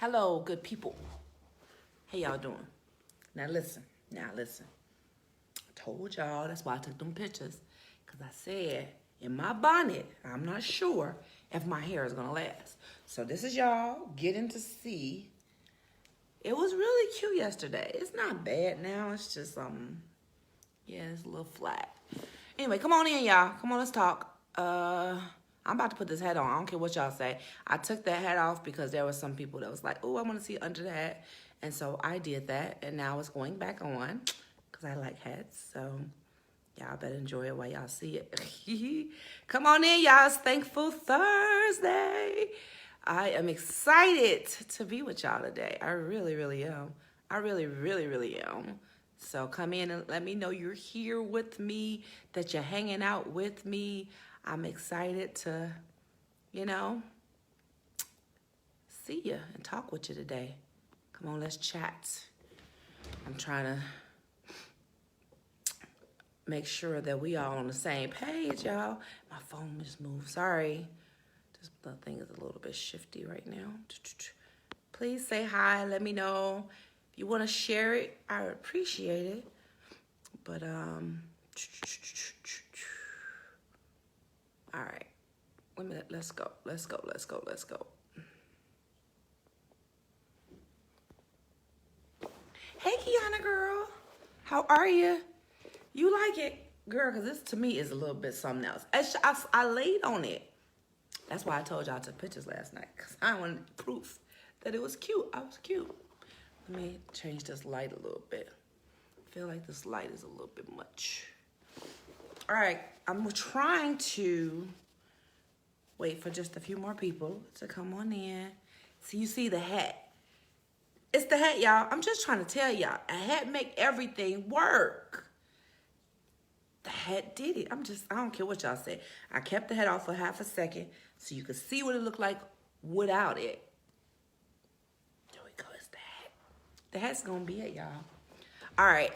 Hello, good people. How y'all doing? Now listen. I told y'all, that's why I took them pictures. Because I said, in my bonnet, I'm not sure if my hair is going to last. So this is y'all getting to see. It was really cute yesterday. It's not bad now. It's just, yeah, it's a little flat. Anyway, come on in, y'all. Come on, let's talk. I'm about to put this hat on. I don't care what y'all say. I took that hat off because there were some people that was like, oh, I want to see under the hat. And so I did that. And now it's going back on because I like hats. So y'all better enjoy it while y'all see it. Come on in, y'all. It's Thankful Thursday. I am excited to be with y'all today. I really, really am. I really, really, really am. So come in and let me know you're here with me, that you're hanging out with me. I'm excited to, see you and talk with you today. Come on, let's chat. I'm trying to make sure that we all on the same page, y'all. My phone just moved. Sorry. The thing is a little bit shifty right now. Please say hi. Let me know. If you want to share it, I would appreciate it. But, all right. Wait a minute. Let's go. Hey, Kiana girl. How are you? You like it? Girl, because this to me is a little bit something else. I laid on it. That's why I told y'all I took pictures last night. Because I wanted proof that it was cute. I was cute. Let me change this light a little bit. I feel like this light is a little bit much. All right. I'm trying to wait for just a few more people to come on in. So you see the hat. It's the hat, y'all. I'm just trying to tell y'all. A hat make everything work. The hat did it. I don't care what y'all say. I kept the hat off for half a second so you could see what it looked like without it. There we go. It's the hat. The hat's gonna be it, y'all. All right.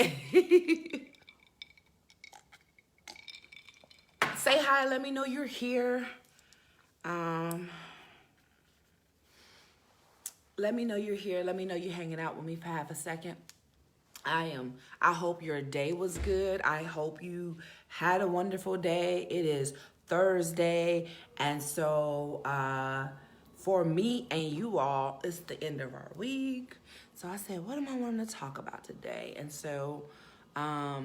Say hi. Let me know you're here. Let me know you're here. Let me know you're hanging out with me for half a second. I hope your day was good. I hope you had a wonderful day. It is Thursday. And so for me and you all, it's the end of our week. So I said, what am I wanting to talk about today? And so I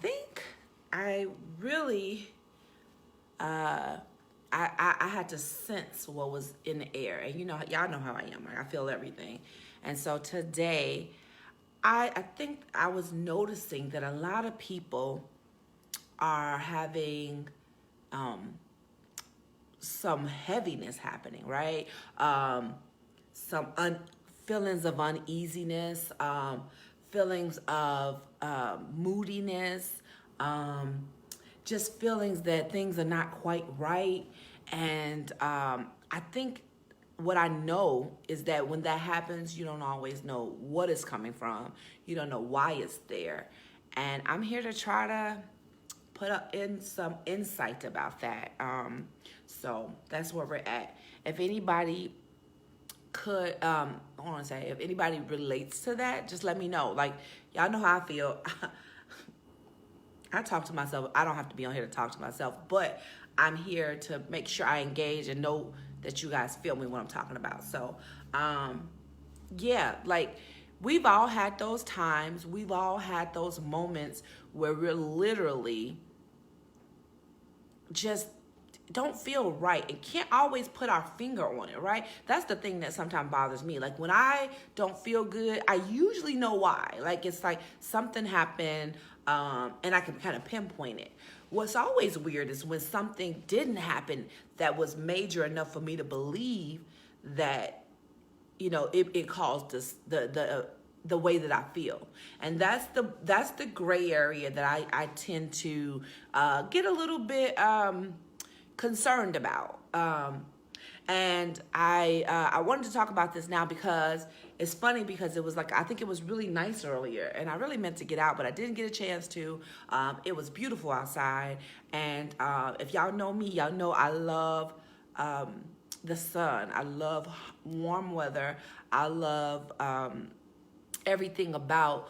think I really, I had to sense what was in the air. And y'all know how I am. I feel everything. And so today, I think I was noticing that a lot of people are having some heaviness happening, right? Some feelings of uneasiness, feelings of moodiness, just feelings that things are not quite right. And I think what I know is that when that happens, you don't always know what it's coming from. You don't know why it's there. And I'm here to try to put in some insight about that. So that's where we're at. If anybody could, if anybody relates to that, just let me know. Like, y'all know how I feel. I talk to myself. I don't have to be on here to talk to myself, but I'm here to make sure I engage and know that you guys feel me when I'm talking about. So, yeah, like we've all had those times. We've all had those moments where we're literally just don't feel right and can't always put our finger on it, right? That's the thing that sometimes bothers me. Like when I don't feel good, I usually know why. Like it's like something happened and I can kind of pinpoint it. What's always weird is when something didn't happen that was major enough for me to believe that, it caused this, the way that I feel. And that's the gray area that I tend to get a little bit concerned about. And I wanted to talk about this now because it's funny because it was like, I think it was really nice earlier and I really meant to get out, but I didn't get a chance to. It was beautiful outside. And if y'all know me, y'all know I love the sun. I love warm weather. I love everything about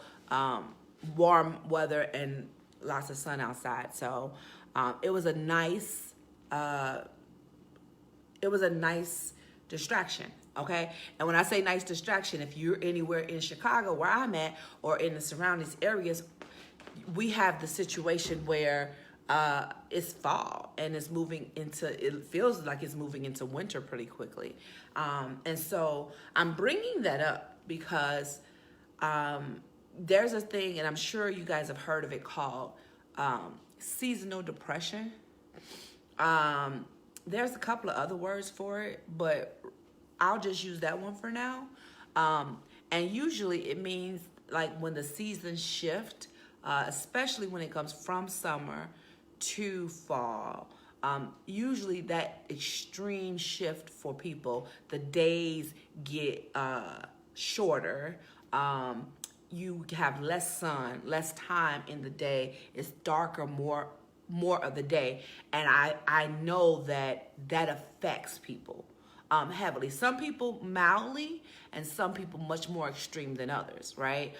warm weather and lots of sun outside. So it was a nice distraction. Okay. And when I say nice distraction, if you're anywhere in Chicago where I'm at or in the surrounding areas, we have the situation where it's fall and it's moving into, it feels like it's moving into winter pretty quickly. And so I'm bringing that up because there's a thing, and I'm sure you guys have heard of it, called seasonal depression. There's a couple of other words for it, but I'll just use that one for now. And usually it means like when the seasons shift, especially when it comes from summer to fall. Usually that extreme shift for people, the days get shorter. You have less sun, less time in the day. It's darker more of the day. And I know that affects people heavily. Some people mildly, and some people much more extreme than others, right?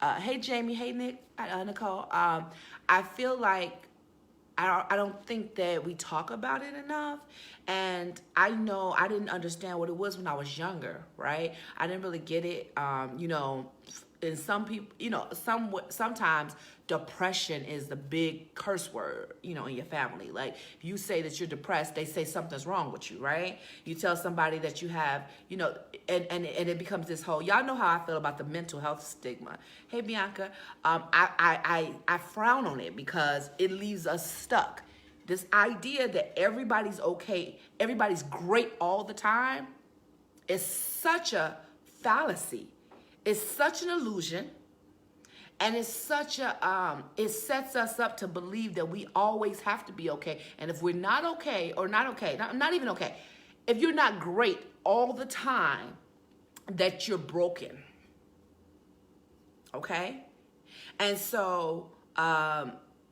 Hey, Jamie. Hey, Nick. Nicole. I feel like I don't think that we talk about it enough. And I know I didn't understand what it was when I was younger, right? I didn't really get it. And some people, sometimes depression is the big curse word, in your family. Like if you say that you're depressed, they say something's wrong with you, right? You tell somebody that you have, and it becomes this whole, y'all know how I feel about the mental health stigma. Hey, Bianca, I frown on it because it leaves us stuck. This idea that everybody's okay, everybody's great all the time is such a fallacy. It's such an illusion, and it's such a, it sets us up to believe that we always have to be okay. And if we're not okay, or not even okay, if you're not great all the time, that you're broken, okay? And so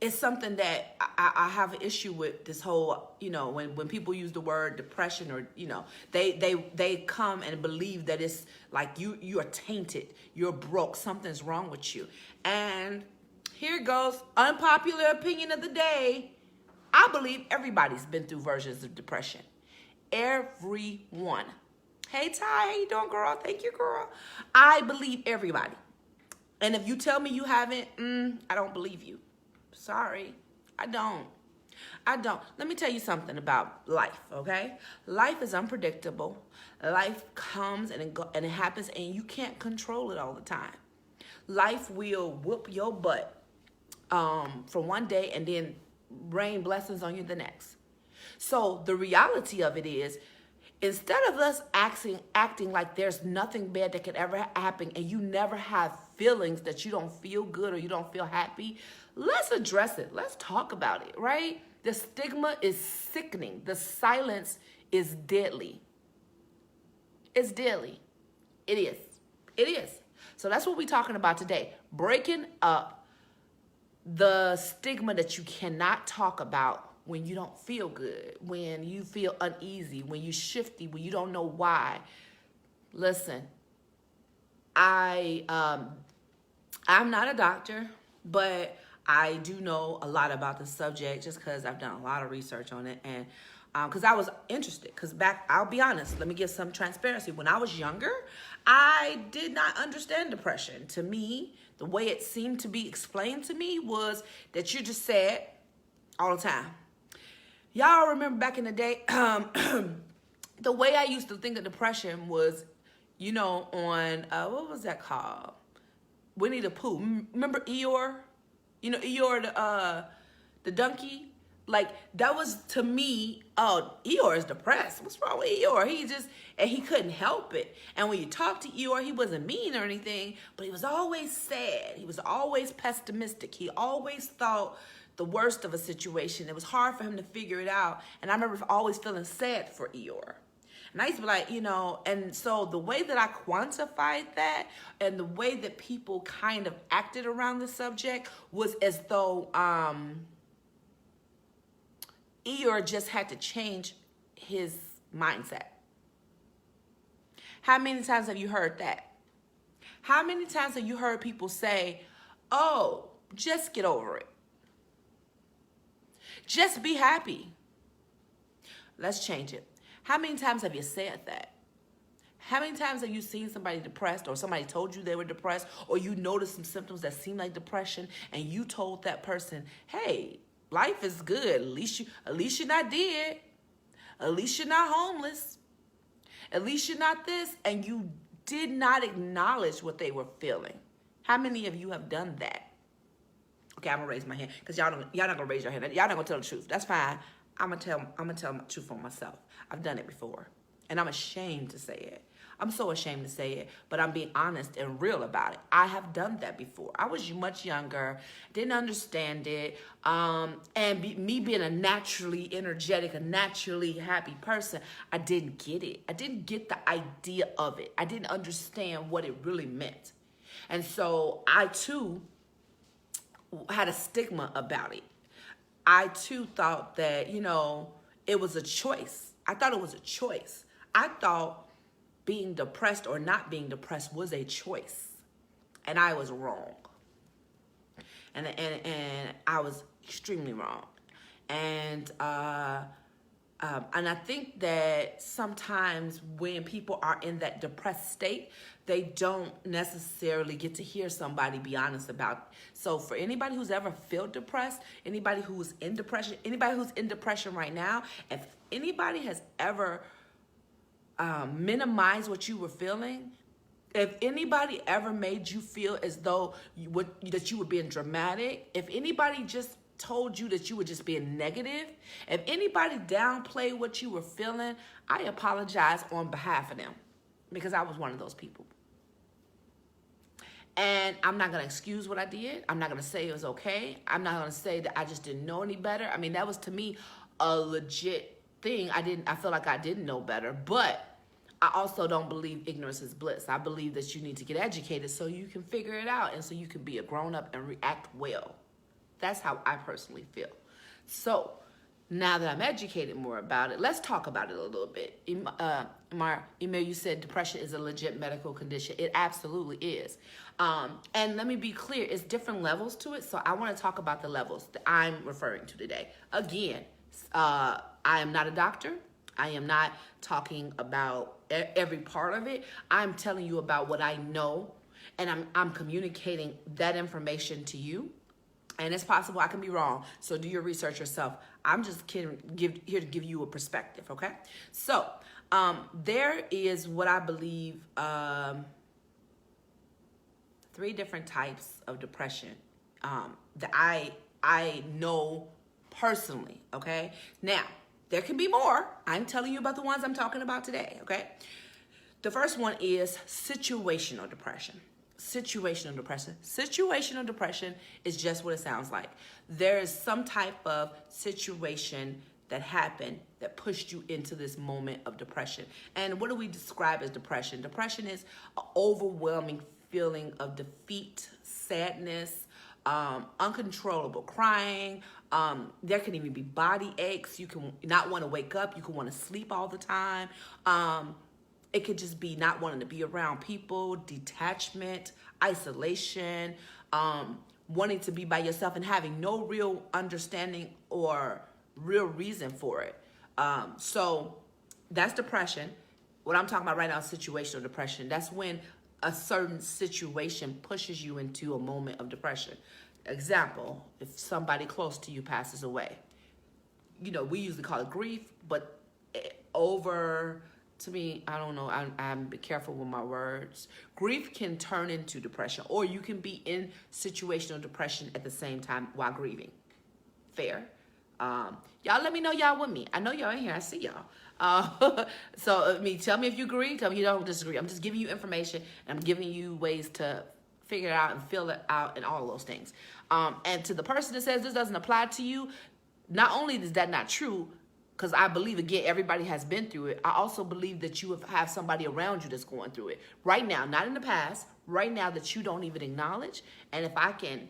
it's something that I have an issue with, this whole, when people use the word depression, or, they come and believe that it's like you are tainted, you're broke, something's wrong with you. And here goes, unpopular opinion of the day. I believe everybody's been through versions of depression. Everyone. Hey, Ty, how you doing, girl? Thank you, girl. I believe everybody. And if you tell me you haven't, I don't believe you. Sorry, I don't. Let me tell you something about life, okay? Life is unpredictable. Life comes and it happens, and you can't control it all the time. Life will whoop your butt for one day and then rain blessings on you the next. So the reality of it is, instead of us acting like there's nothing bad that could ever happen, and you never have feelings that you don't feel good or you don't feel happy, let's address it. Let's talk about it, right? The stigma is sickening. The silence is deadly. It's deadly. It is. It is. So that's what we're talking about today. Breaking up the stigma that you cannot talk about when you don't feel good, when you feel uneasy, when you're shifty, when you don't know why. Listen, I'm not a doctor, but I do know a lot about the subject just because I've done a lot of research on it, and because I was interested. Because I'll be honest, let me give some transparency. When I was younger, I did not understand depression. To me, the way it seemed to be explained to me was that you're just sad all the time. Y'all remember back in the day, the way I used to think of depression was, on, what was that called? Winnie the Pooh. Remember Eeyore? Eeyore, the donkey? Like, that was, to me, oh, Eeyore is depressed. What's wrong with Eeyore? He couldn't help it. And when you talked to Eeyore, he wasn't mean or anything, but he was always sad. He was always pessimistic. He always thought the worst of a situation. It was hard for him to figure it out. And I remember always feeling sad for Eeyore. And I used to be like, and so the way that I quantified that and the way that people kind of acted around the subject was as though Eeyore just had to change his mindset. How many times have you heard that? How many times have you heard people say, oh, just get over it. Just be happy. Let's change it. How many times have you said that? How many times have you seen somebody depressed, or somebody told you they were depressed, or you noticed some symptoms that seem like depression, and you told that person, hey, life is good. At least you're not dead. At least you're not homeless. At least you're not this. And you did not acknowledge what they were feeling. How many of you have done that? Okay, I'm gonna raise my hand because y'all not gonna raise your hand. Y'all not gonna tell the truth. That's fine. I'm gonna tell the truth on myself. I've done it before, and I'm ashamed to say it. I'm so ashamed to say it, but I'm being honest and real about it. I have done that before. I was much younger, didn't understand it, me being a naturally energetic, a naturally happy person, I didn't get it. I didn't get the idea of it. I didn't understand what it really meant. And so I, too, had a stigma about it. I, too, thought that, it was a choice. I thought it was a choice. I thought being depressed or not being depressed was a choice. And I was wrong. And I was extremely wrong. And I think that sometimes when people are in that depressed state, they don't necessarily get to hear somebody be honest about it. So for anybody who's ever felt depressed, anybody who's in depression, anybody who's in depression right now, if anybody has ever minimized what you were feeling, if anybody ever made you feel as though that you were being dramatic, if anybody just told you that you were just being negative, if anybody downplayed what you were feeling, I apologize on behalf of them, because I was one of those people. And I'm not going to excuse what I did. I'm not going to say it was okay. I'm not going to say that I just didn't know any better. I mean, that was, to me, a legit thing. I feel like I didn't know better, but I also don't believe ignorance is bliss. I believe that you need to get educated so you can figure it out and so you can be a grown-up and react well. That's how I personally feel. So now that I'm educated more about it, let's talk about it a little bit. Emil, you said depression is a legit medical condition. It absolutely is. And let me be clear, it's different levels to it. So I want to talk about the levels that I'm referring to today. Again, I am not a doctor. I am not talking about every part of it. I'm telling you about what I know, and I'm communicating that information to you. And it's possible I can be wrong, so do your research yourself. I'm just here to give you a perspective, okay? So there is what I believe 3 different types of depression that I know personally, okay? Now, there can be more. I'm telling you about the ones I'm talking about today, okay? The first one is situational depression. Situational depression. Situational depression is just what it sounds like. There is some type of situation that happened that pushed you into this moment of depression. And what do we describe as depression? Depression is an overwhelming feeling of defeat, sadness, uncontrollable crying. There can even be body aches. You can not want to wake up. You can want to sleep all the time. It could just be not wanting to be around people, detachment, isolation, wanting to be by yourself and having no real understanding or real reason for it. So that's depression. What I'm talking about right now is situational depression. That's when a certain situation pushes you into a moment of depression. Example, if somebody close to you passes away. We usually call it grief, but to me, I don't know, I'm be careful with my words. Grief can turn into depression, or you can be in situational depression at the same time while grieving. Fair? Y'all let me know y'all with me. I know y'all in here. I see y'all. So, tell me if you agree. Tell me you don't disagree. I'm just giving you information, and I'm giving you ways to figure it out and fill it out and all of those things. And to the person that says this doesn't apply to you, not only is that not true, because I believe, again, everybody has been through it. I also believe that you have somebody around you that's going through it right now, not in the past, right now, that you don't even acknowledge. And if I can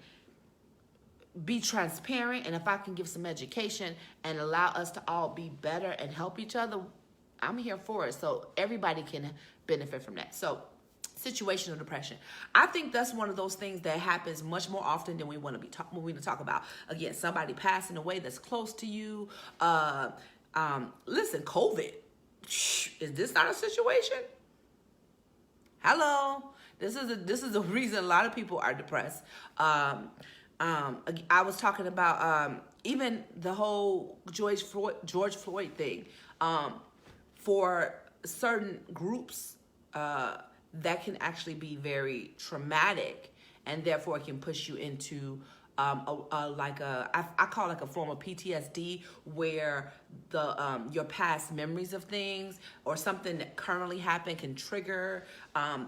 be transparent, and if I can give some education and allow us to all be better and help each other, I'm here for it. So everybody can benefit from that. So situational depression. I think that's one of those things that happens much more often than we want to be when we talk about. Again, somebody passing away that's close to you. Listen, COVID. Is this not a situation? Hello. This is a reason a lot of people are depressed. I was talking about even the whole George Floyd thing. For certain groups, that can actually be very traumatic, and therefore it can push you into I call it like a form of PTSD, where your past memories of things or something that currently happened can trigger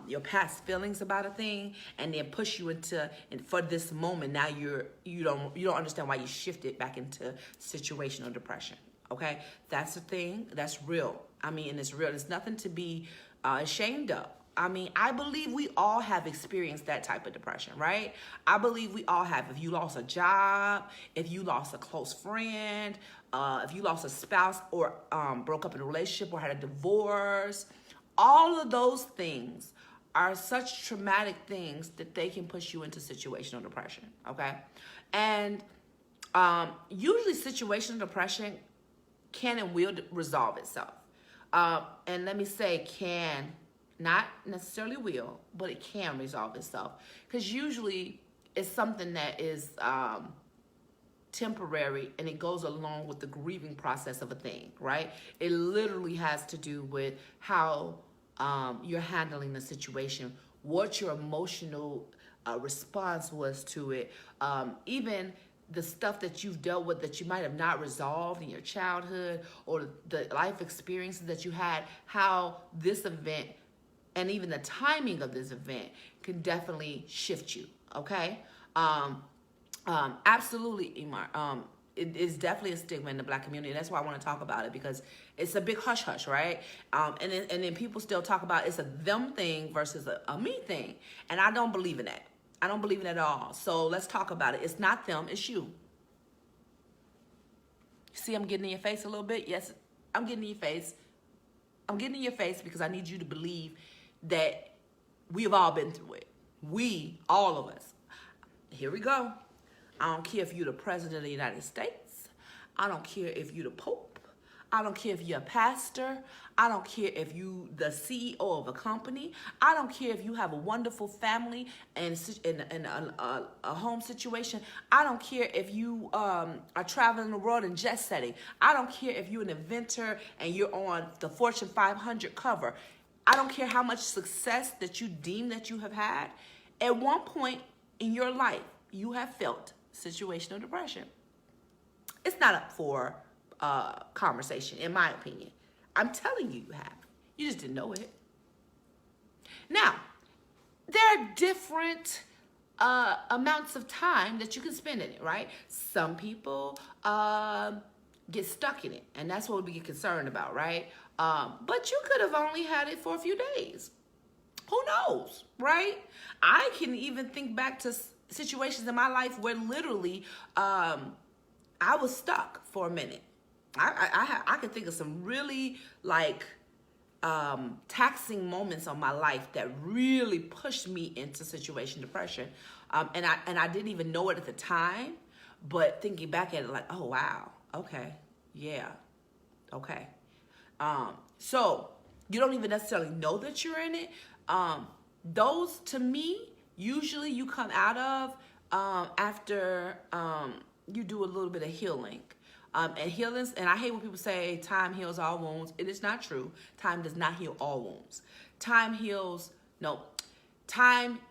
your past feelings about a thing, and then push you into, and for this moment now you don't understand why you shifted back into situational depression. Okay, that's a thing that's real. I mean, and it's real. It's nothing to be ashamed of. I mean, I believe we all have experienced that type of depression, right? I believe we all have. If you lost a job, if you lost a close friend, if you lost a spouse, or broke up in a relationship or had a divorce, all of those things are such traumatic things that they can push you into situational depression, okay? And usually situational depression can and will resolve itself. And let me say can, not necessarily will, but it can resolve itself. Because usually it's something that is temporary, and it goes along with the grieving process of a thing, right? It literally has to do with how you're handling the situation, what your emotional response was to it, even the stuff that you've dealt with that you might have not resolved in your childhood, or the life experiences that you had, how this event and even the timing of this event can definitely shift you, okay? Absolutely, Imar. It is definitely a stigma in the Black community. That's why I want to talk about it, because it's a big hush-hush, right? And then people still talk about it's a them thing versus a me thing. And I don't believe in that. I don't believe in it at all. So let's talk about it. It's not them, it's you. See, I'm getting in your face a little bit? Yes, I'm getting in your face. I'm getting in your face because I need you to believe that we've all been through it. We, all of us. Here we go. I don't care if you're the president of the United States. I don't care if you're the Pope. I don't care if you're a pastor. I don't care if you the CEO of a company. I don't care if you have a wonderful family and a home situation. I don't care if you are traveling the world and jet setting. I don't care if you're an inventor and you're on the Fortune 500 cover. I don't care how much success that you deem that you have had. At one point in your life, you have felt situational depression. It's not up for conversation, in my opinion. I'm telling you, you have. You just didn't know it. Now, there are different amounts of time that you can spend in it, right? Some people get stuck in it, and that's what we get concerned about, right? But you could have only had it for a few days. Who knows, right? I can even think back to situations in my life where literally I was stuck for a minute. I can think of some really taxing moments of my life that really pushed me into situation depression, and I didn't even know it at the time, but thinking back at it, like, oh wow, okay, yeah, okay. So you don't even necessarily know that you're in it. Those, to me, usually you come out of after you do a little bit of healing. And healings, and I hate when people say time heals all wounds. It is not true. Time does not heal all wounds. Time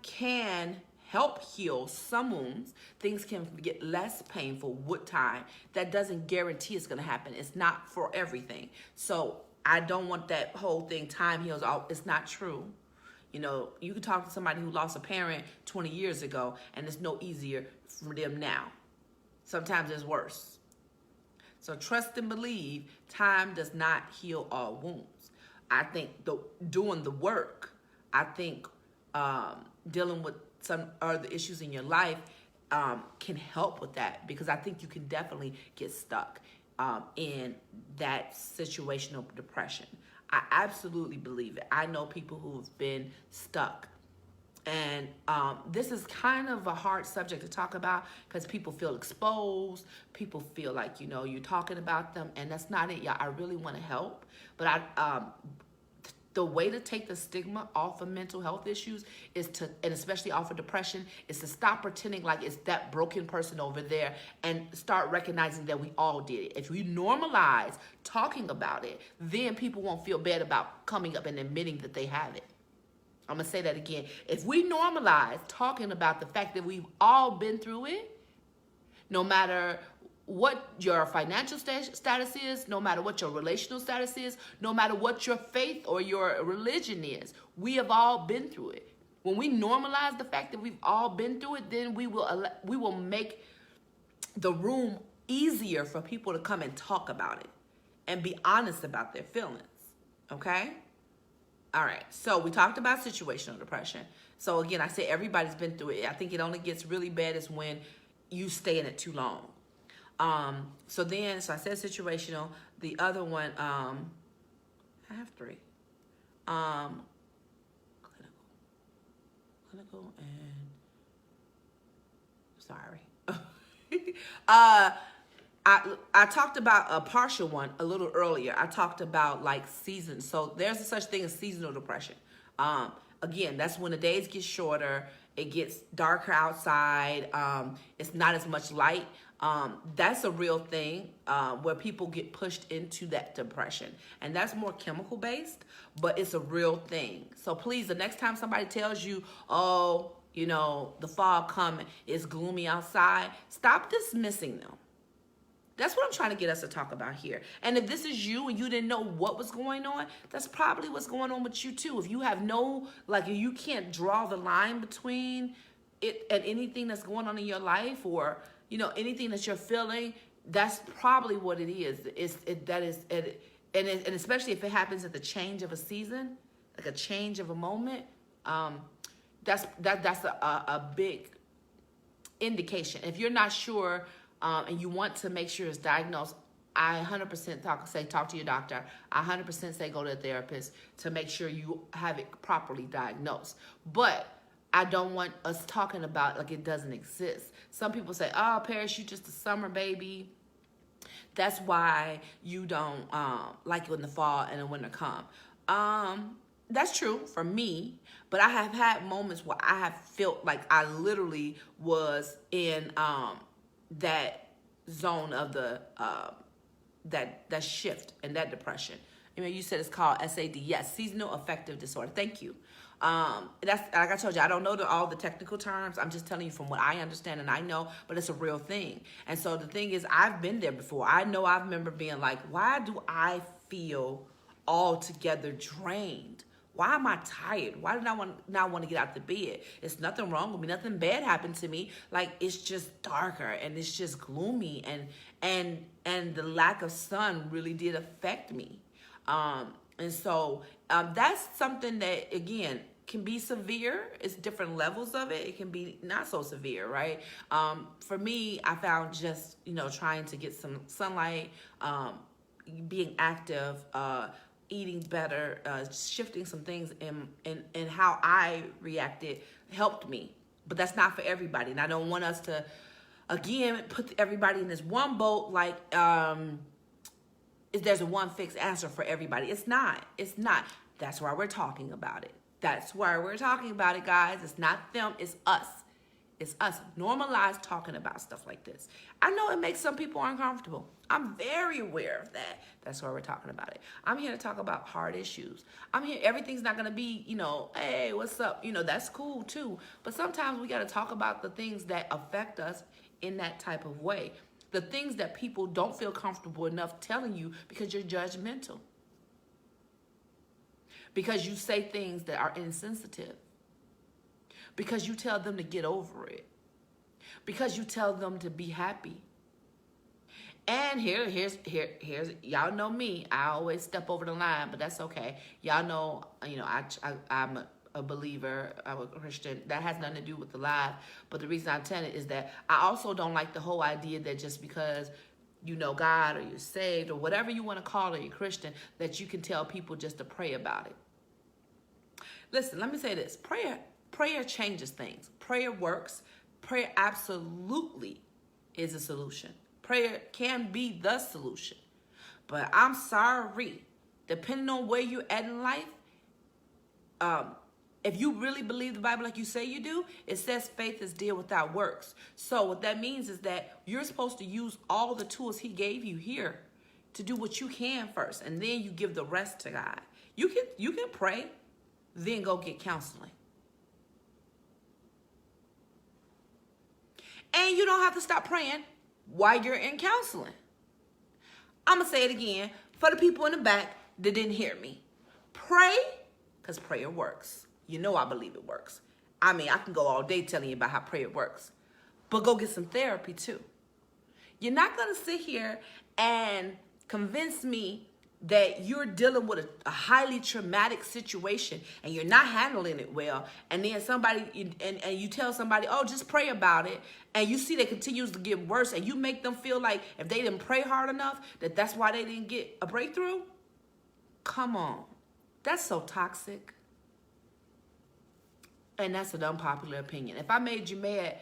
can help heal some wounds. Things can get less painful with time. That doesn't guarantee it's going to happen. It's not for everything. So I don't want that whole thing, time heals all. It's not true. You know, you can talk to somebody who lost a parent 20 years ago, and it's no easier for them now. Sometimes it's worse. So trust and believe, time does not heal all wounds. I think doing the work, I think dealing with some other issues in your life can help with that, because I think you can definitely get stuck in that situational depression. I absolutely believe it. I know people who have been stuck. And this is kind of a hard subject to talk about because people feel exposed. People feel like, you're talking about them, and that's not it, y'all. I really want to help. But the way to take the stigma off of mental health issues is to, and especially off of depression, is to stop pretending like it's that broken person over there and start recognizing that we all did it. If we normalize talking about it, then people won't feel bad about coming up and admitting that they have it. I'm going to say that again. If we normalize talking about the fact that we've all been through it, no matter what your financial status is, no matter what your relational status is, no matter what your faith or your religion is, we have all been through it. When we normalize the fact that we've all been through it, then we will make the room easier for people to come and talk about it and be honest about their feelings. Okay? All right, so we talked about situational depression. So again, I say everybody's been through it. I think it only gets really bad is when you stay in it too long. So I said situational. The other one, I have three. Clinical and sorry. I talked about a partial one a little earlier. I talked about like seasons. So there's a such thing as seasonal depression. Again, that's when the days get shorter. It gets darker outside. It's not as much light. That's a real thing where people get pushed into that depression. And that's more chemical based, but it's a real thing. So please, the next time somebody tells you, oh, the fall coming, it's gloomy outside, stop dismissing them. That's what I'm trying to get us to talk about here. And if this is you and you didn't know what was going on, that's probably what's going on with you too. If you have if you can't draw the line between it and anything that's going on in your life or, anything that you're feeling, that's probably what it is. And especially if it happens at the change of a season, like a change of a moment, that's a big indication. If you're not sure, and you want to make sure it's diagnosed, I 100% talk to your doctor. I 100% say go to a therapist to make sure you have it properly diagnosed. But I don't want us talking about like it doesn't exist. Some people say, oh, Paris, you just a summer baby. That's why you don't like when the fall and the winter come. That's true for me, but I have had moments where I have felt like I literally was in that zone of the that shift and that depression. You said it's called SAD. Yes, seasonal affective disorder. Thank you. That's like I told you, I don't know all the technical terms. I'm just telling you from what I understand and I know, but it's a real thing. And so the thing is, I've been there before. I remember being like, why do I feel altogether drained? Why am I tired? Why did I not want to get out the bed? It's nothing wrong with me. Nothing bad happened to me. Like, it's just darker and it's just gloomy and the lack of sun really did affect me. And so that's something that, again, can be severe. It's different levels of it. It can be not so severe, right? For me, I found just, trying to get some sunlight, being active, eating better, shifting some things in how I reacted helped me. But that's not for everybody. And I don't want us to, again, put everybody in this one boat like there's a one fixed answer for everybody. It's not. That's why we're talking about it. That's why we're talking about it, guys. It's not them, it's us. It's us. Normalize talking about stuff like this. I know it makes some people uncomfortable. I'm very aware of that. That's why we're talking about it. I'm here to talk about hard issues. I'm here. Everything's not going to be, hey, what's up? That's cool too. But sometimes we got to talk about the things that affect us in that type of way. The things that people don't feel comfortable enough telling you because you're judgmental. Because you say things that are insensitive. Because you tell them to get over it. Because you tell them to be happy. And here's y'all know me. I always step over the line, but that's okay. Y'all know, I'm a believer. I'm a Christian. That has nothing to do with the life. But the reason I'm telling it is that I also don't like the whole idea that just because you know God, or you're saved, or whatever you want to call it, you're Christian, that you can tell people just to pray about it. Listen, let me say this. Prayer changes things. Prayer works. Prayer absolutely is a solution. Prayer can be the solution. But I'm sorry, depending on where you're at in life, if you really believe the Bible like you say you do, it says faith is dead without works. So what that means is that you're supposed to use all the tools he gave you here to do what you can first, and then you give the rest to God. You can pray, then go get counseling. And you don't have to stop praying while you're in counseling. I'm going to say it again for the people in the back that didn't hear me. Pray, because prayer works. You know I believe it works. I mean, I can go all day telling you about how prayer works. But go get some therapy too. You're not going to sit here and convince me that you're dealing with a highly traumatic situation and you're not handling it well, and then and you tell somebody, oh, just pray about it, and you see that continues to get worse, and you make them feel like if they didn't pray hard enough, that's why they didn't get a breakthrough? Come on. That's so toxic. And that's an unpopular opinion. If I made you mad,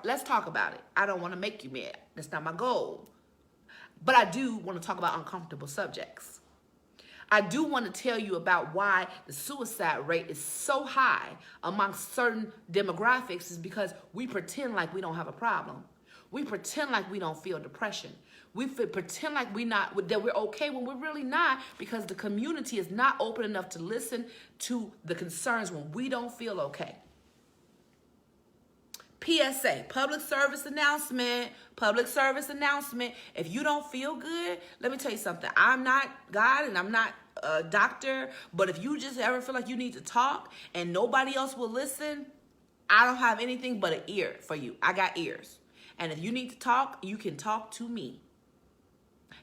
let's talk about it. I don't want to make you mad. That's not my goal. But I do want to talk about uncomfortable subjects. I do want to tell you about why the suicide rate is so high among certain demographics, is because we pretend like we don't have a problem. We pretend like we don't feel depression. We pretend like that we're okay when we're really not, because the community is not open enough to listen to the concerns when we don't feel okay. PSA, public service announcement. If you don't feel good, let me tell you something. I'm not God and I'm not a doctor, but if you just ever feel like you need to talk and nobody else will listen, I don't have anything but an ear for you. I got ears. And if you need to talk, you can talk to me.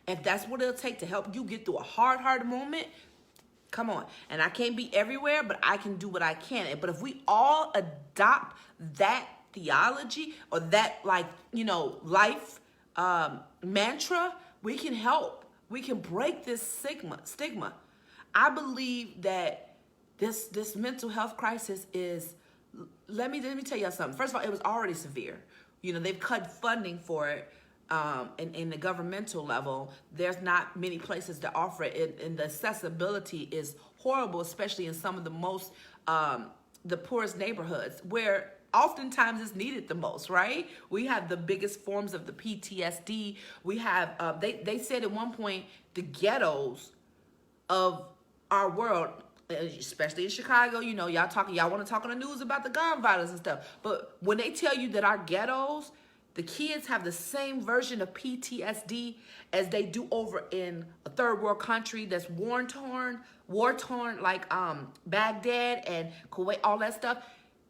If that's what it'll take to help you get through a hard moment, come on. And I can't be everywhere, but I can do what I can. But if we all adopt that theology or that, life mantra, we can help. We can break this stigma. I believe that this mental health crisis is, let me tell you something. First of all, it was already severe. They've cut funding for it. In the governmental level, there's not many places that offer it, and the accessibility is horrible, especially in some of the poorest neighborhoods, where oftentimes it's needed the most, right? We have the biggest forms of the PTSD. We have, they said at one point, the ghettos of our world, especially in Chicago, y'all want to talk on the news about the gun violence and stuff. But when they tell you that our ghettos, the kids have the same version of PTSD as they do over in a third world country that's war-torn, like Baghdad and Kuwait, all that stuff.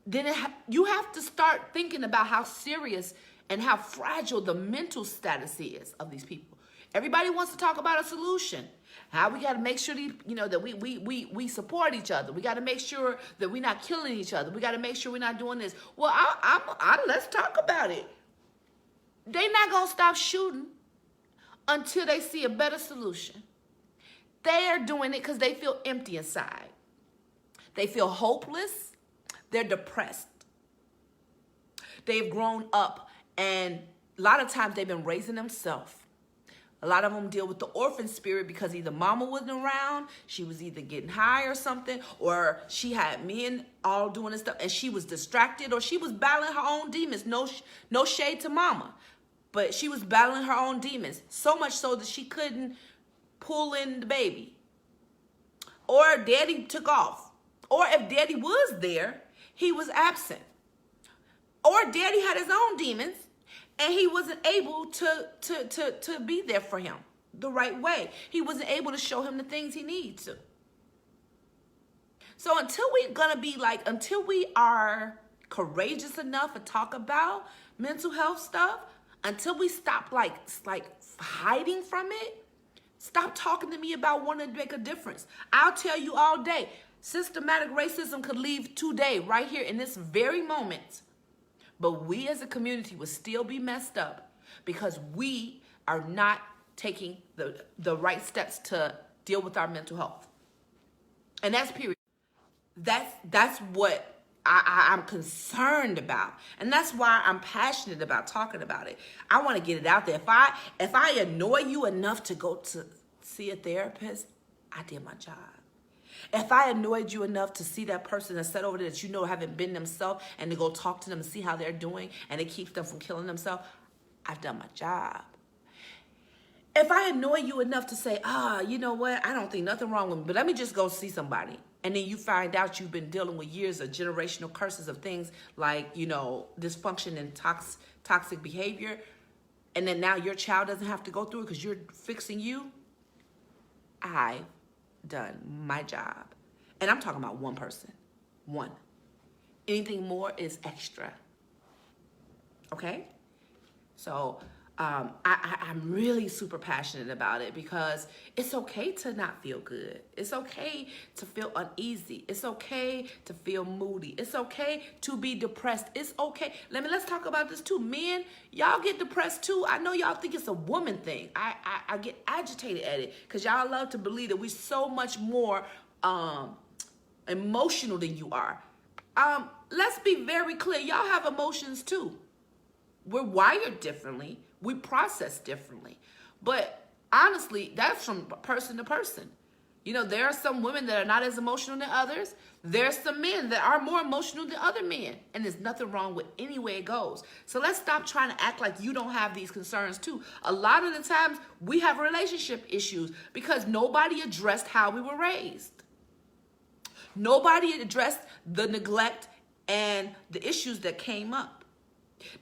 Then you have to start thinking about how serious and how fragile the mental status is of these people. Everybody wants to talk about a solution. How we got to make sure that we support each other. We got to make sure that we're not killing each other. We got to make sure we're not doing this. Well, let's talk about it. They're not going to stop shooting until they see a better solution. They are doing it because they feel empty inside. They feel hopeless. They're depressed. They've grown up, and a lot of times they've been raising themselves. A lot of them deal with the orphan spirit because either mama wasn't around, she was either getting high or something, or she had men all doing this stuff, and she was distracted, or she was battling her own demons. No shade to mama. But she was battling her own demons, so much so that she couldn't pull in the baby. Or daddy took off. Or if daddy was there, he was absent. Or daddy had his own demons, and he wasn't able to be there for him the right way. He wasn't able to show him the things he needs to. So until we are courageous enough to talk about mental health stuff, until we stop like hiding from it, stop talking to me about wanting to make a difference. I'll tell you all day, systematic racism could leave today, right here in this very moment. But we as a community will still be messed up because we are not taking the right steps to deal with our mental health. And that's period. That's what I'm concerned about, and that's why I'm passionate about talking about it. I want to get it out there. If I annoy you enough to go to see a therapist, I did my job. If I annoyed you enough to see that person that's sat over there that you know haven't been themselves, and to go talk to them and see how they're doing, and it keeps them from killing themselves, I've done my job. If I annoy you enough to say, you know what, I don't think nothing wrong with me, but let me just go see somebody. And then you find out you've been dealing with years of generational curses of things like, dysfunction and toxic behavior. And then now your child doesn't have to go through it because you're fixing you. I've done my job. And I'm talking about one person. One. Anything more is extra. Okay? So I'm really super passionate about it because it's okay to not feel good. It's okay to feel uneasy. It's okay to feel moody. It's okay to be depressed. It's okay. Let's talk about this too. Men, y'all get depressed too. I know y'all think it's a woman thing. I get agitated at it because y'all love to believe that we're so much more emotional than you are. Let's be very clear. Y'all have emotions too. We're wired differently. We process differently. But honestly, that's from person to person. There are some women that are not as emotional than others. There's some men that are more emotional than other men. And there's nothing wrong with any way it goes. So let's stop trying to act like you don't have these concerns too. A lot of the times we have relationship issues because nobody addressed how we were raised. Nobody addressed the neglect and the issues that came up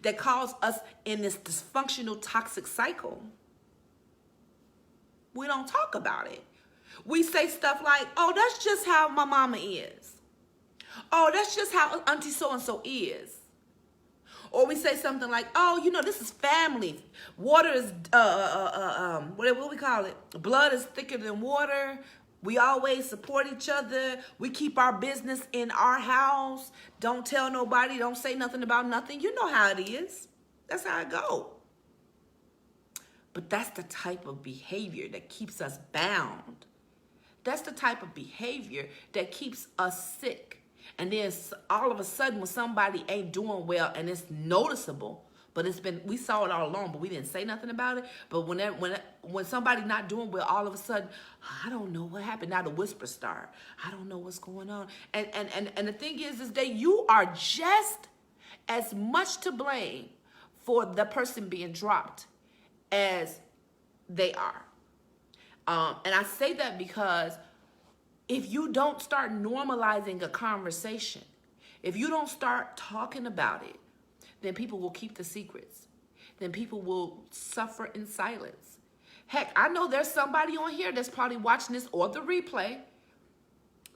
that cause us in this dysfunctional, toxic cycle. We don't talk about it. We say stuff like, oh, that's just how my mama is. Oh, that's just how auntie so-and-so is. Or we say something like, oh, this is family. Water is, what we call it? Blood is thicker than water. We always support each other. We keep our business in our house. Don't tell nobody. Don't say nothing about nothing. You know how it is. That's how it goes. But that's the type of behavior that keeps us bound. That's the type of behavior that keeps us sick. And then all of a sudden when somebody ain't doing well and it's noticeable, but we saw it all along, but we didn't say nothing about it. But when somebody not doing well, all of a sudden, I don't know what happened. Now the whisper start. I don't know what's going on. And the thing is that you are just as much to blame for the person being dropped as they are. And I say that because if you don't start normalizing a conversation, if you don't start talking about it, then people will keep the secrets. Then people will suffer in silence. Heck, I know there's somebody on here that's probably watching this or the replay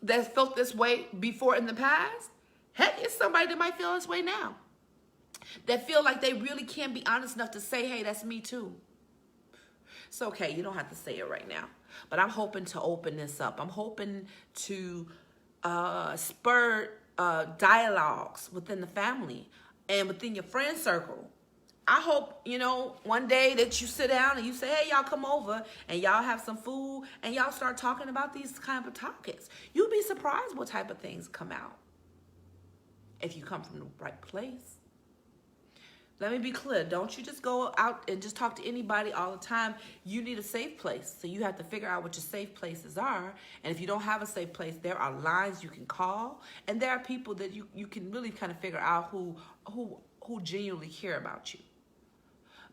that's felt this way before in the past. Heck, it's somebody that might feel this way now. That feel like they really can't be honest enough to say, hey, that's me too. It's okay, you don't have to say it right now. But I'm hoping to open this up. I'm hoping to spur dialogues within the family and within your friend circle. I hope, one day that you sit down and you say, hey, y'all come over and y'all have some food and y'all start talking about these kind of topics. You'll be surprised what type of things come out if you come from the right place. Let me be clear. Don't you just go out and just talk to anybody all the time. You need a safe place. So you have to figure out what your safe places are. And if you don't have a safe place, there are lines you can call. And there are people that you can really kind of figure out who genuinely care about you.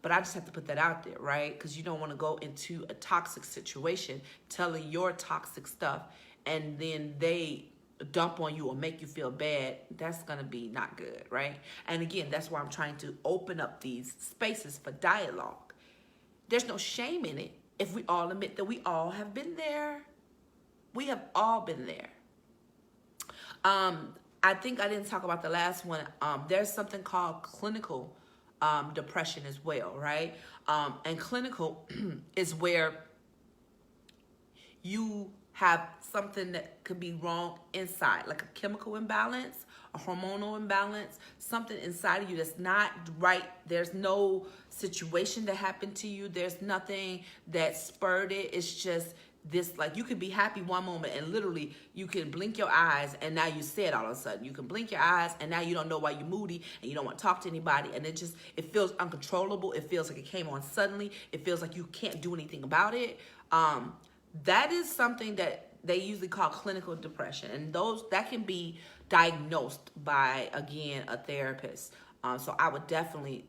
But I just have to put that out there, right? Because you don't want to go into a toxic situation telling your toxic stuff and then they dump on you or make you feel bad. That's going to be not good, right? And again, that's why I'm trying to open up these spaces for dialogue. There's no shame in it if we all admit that we all have been there. We have all been there. I think I didn't talk about the last one. There's something called clinical depression as well, right? And clinical is where you have something that could be wrong inside, like a chemical imbalance, a hormonal imbalance, something inside of you that's not right. There's no situation that happened to you. There's nothing that spurred it. It's just this, like, you could be happy one moment and literally you can blink your eyes and now you're sad all of a sudden. You can blink your eyes and now you don't know why you're moody and you don't want to talk to anybody, and it feels uncontrollable. It feels like it came on suddenly. It feels like you can't do anything about it. That is something that they usually call clinical depression, and that can be diagnosed by, again, a therapist. So I would definitely,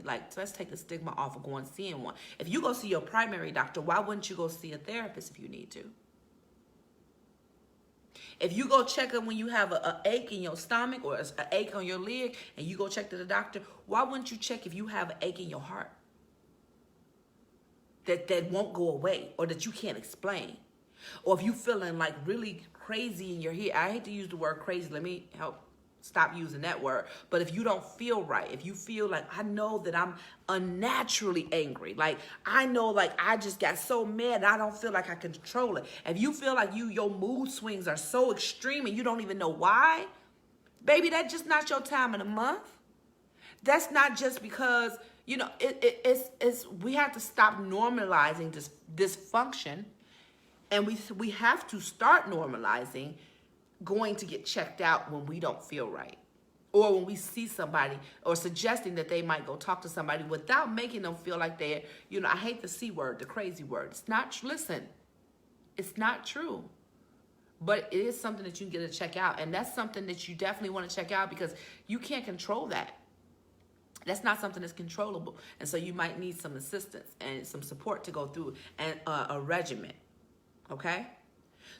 like, let's take the stigma off of going seeing one. If you go see your primary doctor, why wouldn't you go see a therapist if you need to? If you go check them when you have an ache in your stomach or an ache on your leg and you go check to the doctor, why wouldn't you check if you have an ache in your heart that won't go away or that you can't explain? Or if you feeling like really crazy in your head, I hate to use the word crazy, let me stop using that word. But if you don't feel right, if you feel like, I know that I'm unnaturally angry, like I know, like I just got so mad I don't feel like I can control it. If you feel like your mood swings are so extreme and you don't even know why, baby, that's just not your time of the month. That's not just because, it's we have to stop normalizing this dysfunction, and we have to start normalizing going to get checked out when we don't feel right, or when we see somebody, or suggesting that they might go talk to somebody without making them feel like they're, I hate the C word, the crazy word. It's not, listen, it's not true. But it is something that you can get to check out, and that's something that you definitely want to check out because you can't control that. That's not something that's controllable, and so you might need some assistance and some support to go through and a regimen, okay?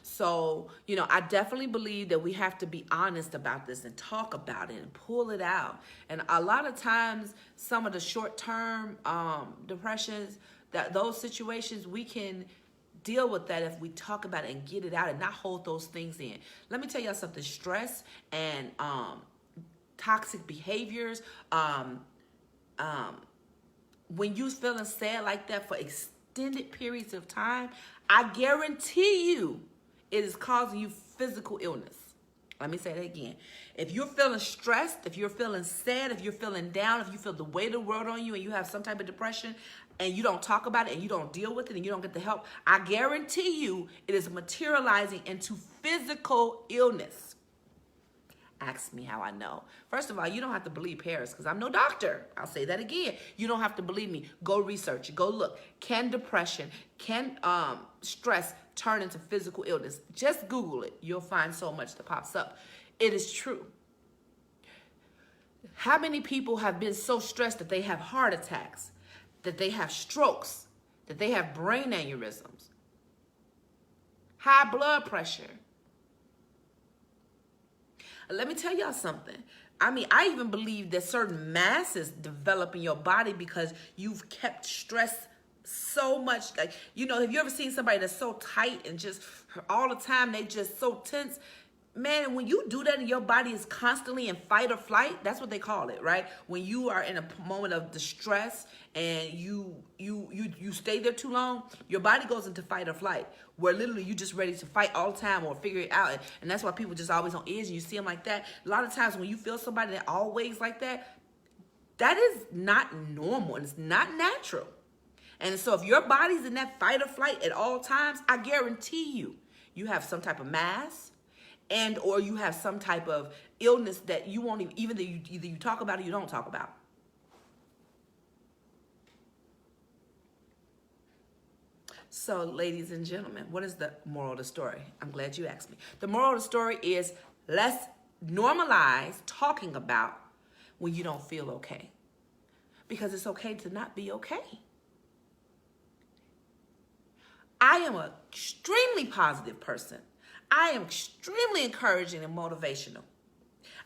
So, I definitely believe that we have to be honest about this and talk about it and pull it out. And a lot of times, some of the short-term depressions, those situations, we can deal with that if we talk about it and get it out and not hold those things in. Let me tell y'all something. Stress and toxic behaviors, when you feeling sad like that for extended periods of time, I guarantee you it is causing you physical illness. Let me say that again. If you're feeling stressed, if you're feeling sad, if you're feeling down, if you feel the weight of the world on you and you have some type of depression and you don't talk about it and you don't deal with it and you don't get the help, I guarantee you it is materializing into physical illness. Ask me how I know. First of all, you don't have to believe Paris because I'm no doctor. I'll say that again. You don't have to believe me. Go research it. Go look. Can depression, can stress turn into physical illness? Just Google it. You'll find so much that pops up. It is true. How many people have been so stressed that they have heart attacks, that they have strokes, that they have brain aneurysms, high blood pressure? Let me tell y'all something. I even believe that certain masses develop in your body because you've kept stress so much. Like, have you ever seen somebody that's so tight and just all the time they just so tense? Man, when you do that and your body is constantly in fight or flight, that's what they call it, right? When you are in a moment of distress and you stay there too long, your body goes into fight or flight, where literally you just ready to fight all the time or figure it out. And that's why people just always on edge and you see them like that. A lot of times when you feel somebody that always like that, that is not normal and it's not natural. And so if your body's in that fight or flight at all times, I guarantee you have some type of mass, and or you have some type of illness that you won't either you talk about it or you don't talk about. So, ladies and gentlemen, what is the moral of the story? I'm glad you asked me. The moral of the story is let's normalize talking about when you don't feel okay. Because it's okay to not be okay. I am an extremely positive person. I am extremely encouraging and motivational.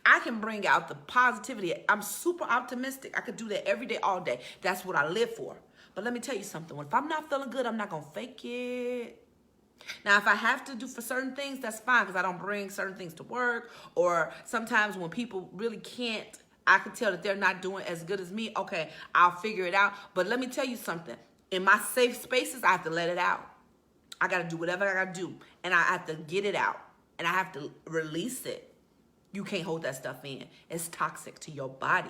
I can bring out the positivity. I'm super optimistic. I could do that every day, all day. That's what I live for. But let me tell you something. If I'm not feeling good, I'm not going to fake it. Now, if I have to do for certain things, that's fine because I don't bring certain things to work. Or sometimes when people really can't, I can tell that they're not doing as good as me. Okay, I'll figure it out. But let me tell you something. In my safe spaces, I have to let it out. I got to do whatever I got to do. And I have to get it out. And I have to release it. You can't hold that stuff in. It's toxic to your body.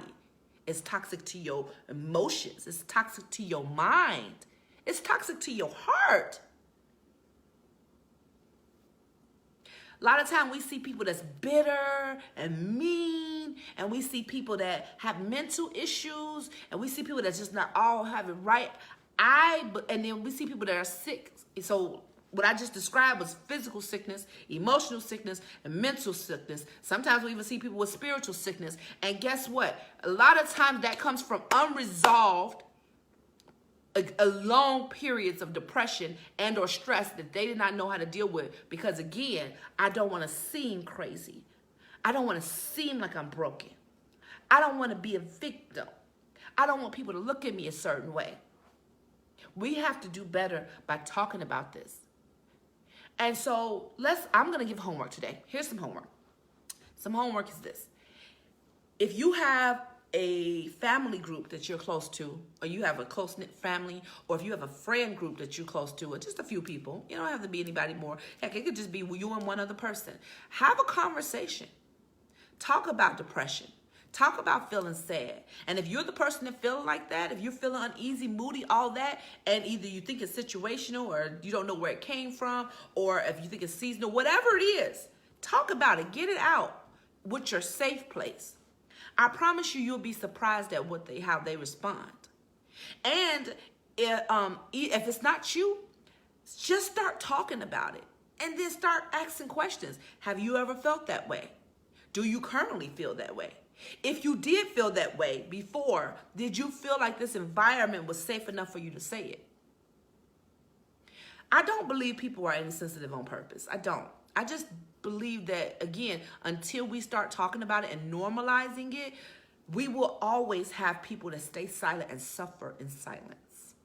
It's toxic to your emotions. It's toxic to your mind. It's toxic to your heart. A lot of time we see people that's bitter and mean, and we see people that have mental issues, and we see people that's just not all have it right. And then we see people that are sick. So what I just described was physical sickness, emotional sickness, and mental sickness. Sometimes we even see people with spiritual sickness. And guess what? A lot of times that comes from unresolved, long periods of depression and or stress that they did not know how to deal with. Because again, I don't want to seem crazy. I don't want to seem like I'm broken. I don't want to be a victim. I don't want people to look at me a certain way. We have to do better by talking about this. And so I'm going to give homework today. Here's some homework. Some homework is this. If you have a family group that you're close to, or you have a close-knit family, or if you have a friend group that you're close to, or just a few people, you don't have to be anybody more. Heck, it could just be you and one other person. Have a conversation. Talk about depression. Talk about feeling sad. And if you're the person that feeling like that, if you're feeling uneasy, moody, all that, and either you think it's situational or you don't know where it came from, or if you think it's seasonal, whatever it is, talk about it. Get it out with your safe place. I promise you, you'll be surprised at how they respond. And if it's not you, just start talking about it. And then start asking questions. Have you ever felt that way? Do you currently feel that way? If you did feel that way before, did you feel like this environment was safe enough for you to say it? I don't believe people are insensitive on purpose. I don't. I just believe that, again, until we start talking about it and normalizing it, we will always have people that stay silent and suffer in silence.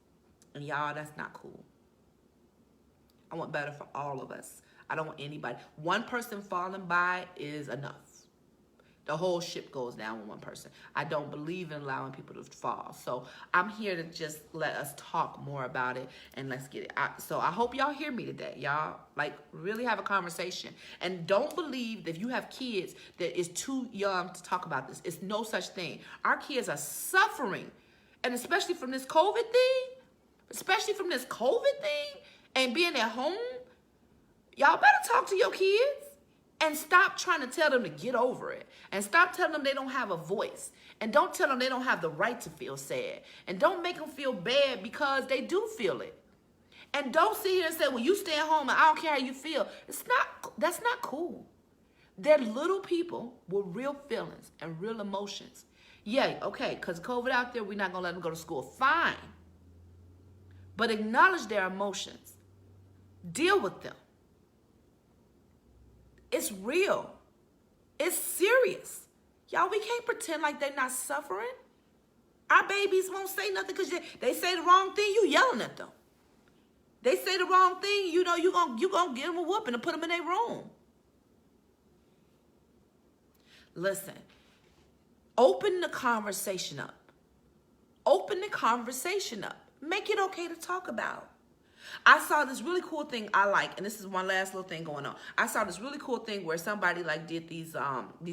And y'all, that's not cool. I want better for all of us. I don't want anybody. One person falling by is enough. The whole ship goes down with one person. I don't believe in allowing people to fall. So I'm here to just let us talk more about it and let's get it out. So I hope y'all hear me today. Y'all, like, really have a conversation. And don't believe that if you have kids that is too young to talk about this. It's no such thing. Our kids are suffering. And especially from this COVID thing, and being at home, y'all better talk to your kids. And stop trying to tell them to get over it. And stop telling them they don't have a voice. And don't tell them they don't have the right to feel sad. And don't make them feel bad because they do feel it. And don't sit here and say, well, you stay at home and I don't care how you feel. That's not cool. They're little people with real feelings and real emotions. Yeah, okay, because COVID out there, we're not going to let them go to school. Fine. But acknowledge their emotions. Deal with them. It's real. It's serious. Y'all, we can't pretend like they're not suffering. Our babies won't say nothing because they say the wrong thing, you yelling at them. They say the wrong thing, you know, you gonna give them a whooping and put them in their room. Listen, open the conversation up. Open the conversation up. Make it okay to talk about. I saw this really cool thing I like, and this is one last little thing going on. I saw this really cool thing where somebody like did these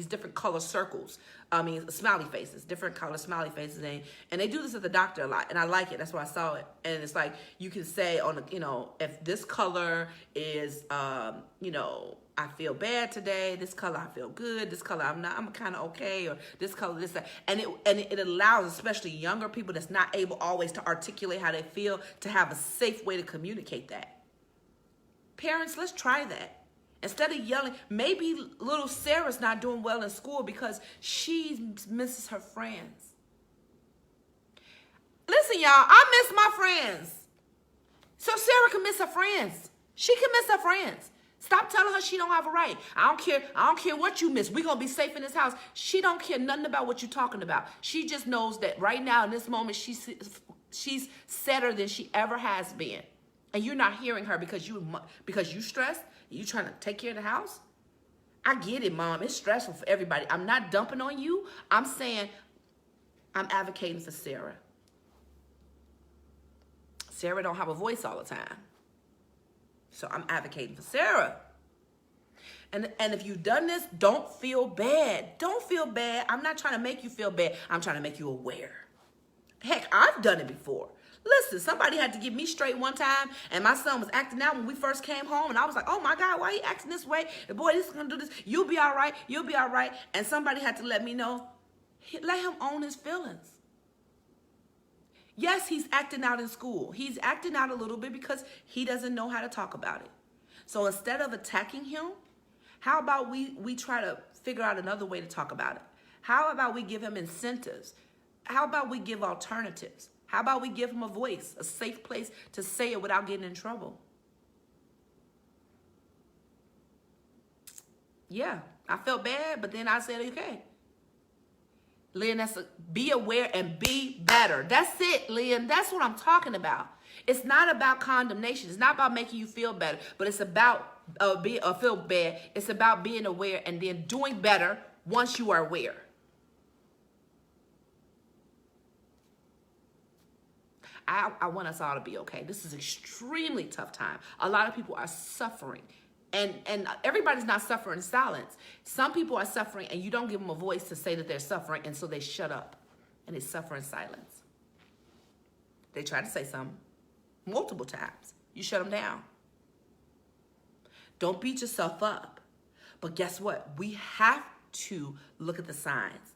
different color circles. I mean, smiley faces, different color smiley faces, and they do this at the doctor a lot, and I like it. That's why I saw it, and it's like you can say on the, you know, if this color is, you know, I feel bad today. This color I feel good. This color I'm kind of okay, or this color this that. And it allows especially younger people that's not able always to articulate how they feel to have a safe way to communicate that. Parents, let's try that. Instead of yelling, maybe little Sarah's not doing well in school because she misses her friends. Listen, y'all, I miss my friends. So Sarah can miss her friends. She can miss her friends. Stop telling her she don't have a right. I don't care what you miss. We're going to be safe in this house. She don't care nothing about what you're talking about. She just knows that right now in this moment, she's sadder than she ever has been. And you're not hearing her because you stressed. You trying to take care of the house. I get it, Mom. It's stressful for everybody. I'm not dumping on you. I'm saying I'm advocating for Sarah. Sarah don't have a voice all the time. So I'm advocating for Sarah. And if you've done this, don't feel bad. Don't feel bad. I'm not trying to make you feel bad. I'm trying to make you aware. Heck, I've done it before. Listen, somebody had to get me straight one time, and my son was acting out when we first came home, and I was like, oh my God, why are you acting this way? And boy, this is going to do this. You'll be all right. You'll be all right. And somebody had to let me know, let him own his feelings. Yes, he's acting out in school. He's acting out a little bit because he doesn't know how to talk about it. So instead of attacking him, how about we try to figure out another way to talk about it? How about we give him incentives? How about we give alternatives? How about we give him a voice, a safe place to say it without getting in trouble? Yeah, I felt bad, but then I said, okay. Lynn, be aware and be better. That's it, Lynn. That's what I'm talking about. It's not about condemnation. It's not about making you feel better, but it's about feel bad. It's about being aware and then doing better once you are aware. I want us all to be okay. This is an extremely tough time. A lot of people are suffering. And everybody's not suffering in silence. Some people are suffering and you don't give them a voice to say that they're suffering, and so they shut up and they suffer in silence. They try to say something multiple times. You shut them down. Don't beat yourself up. But guess what? We have to look at the signs.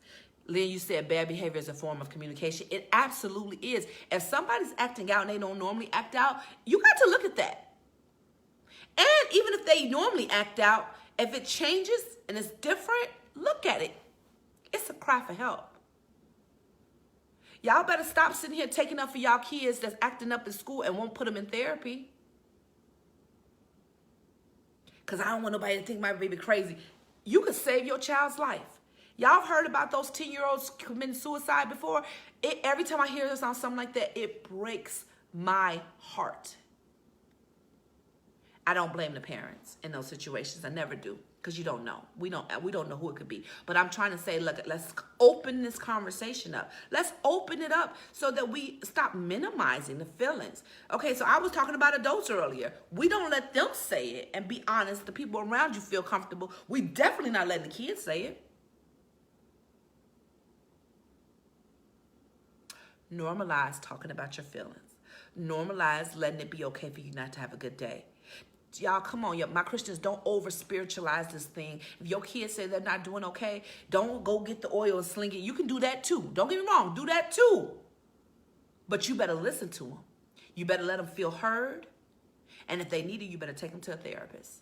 Lynn, you said bad behavior is a form of communication. It absolutely is. If somebody's acting out and they don't normally act out, you got to look at that. And even if they normally act out, if it changes and it's different, look at it. It's a cry for help. Y'all better stop sitting here taking up for y'all kids that's acting up in school and won't put them in therapy. Because I don't want nobody to think my baby crazy. You could save your child's life. Y'all have heard about those 10-year-olds committing suicide before? Every time I hear this on something like that, it breaks my heart. I don't blame the parents in those situations. I never do, because you don't know. We don't know who it could be. But I'm trying to say, look, let's open this conversation up. Let's open it up so that we stop minimizing the feelings. Okay, so I was talking about adults earlier. We don't let them say it and be honest. The people around you feel comfortable. We definitely not letting the kids say it. Normalize talking about your feelings. Normalize letting it be okay for you not to have a good day. Y'all, come on, my Christians, don't over-spiritualize this thing. If your kids say they're not doing okay, don't go get the oil and sling it. You can do that too. Don't get me wrong, do that too. But you better listen to them. You better let them feel heard. And if they need it, you better take them to a therapist.